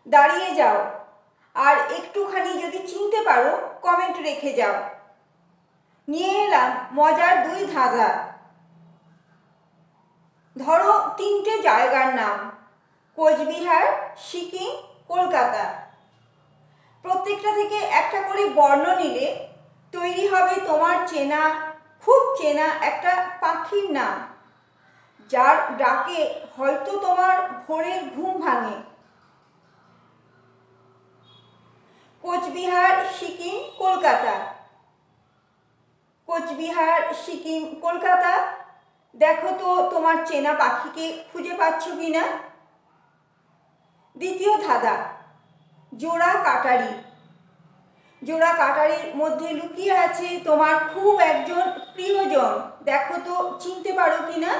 দাঁড়িয়ে যাও, আর একটুখানি যদি চিনতে পারো কমেন্ট রেখে যাও। নিয়ে এলাম মজার 2 ধাঁধা। ধরো 3টে জায়গার নাম, কোচবিহার, সিকিম, কলকাতা। প্রত্যেকটা থেকে একটা করে বর্ণ নিলে তৈরি হবে তোমার চেনা, খুব চেনা একটা পাখির নাম, যার ডাকে হয়তো তোমার ভোরের ঘুম ভাঙে। কোচবিহার, সিকিম, কলকাতা। কোচবিহার, সিকিম, কলকাতা। দেখো তো তোমার চেনা পাখিকে খুঁজে পাচ্ছ কিনা। দ্বিতীয় ধাঁধা, জোড়া কাটারি। জোড়া কাটারির মধ্যে লুকিয়ে আছে তোমার খুব একজন প্রিয়জন, দেখো তো চিনতে পারো কিনা।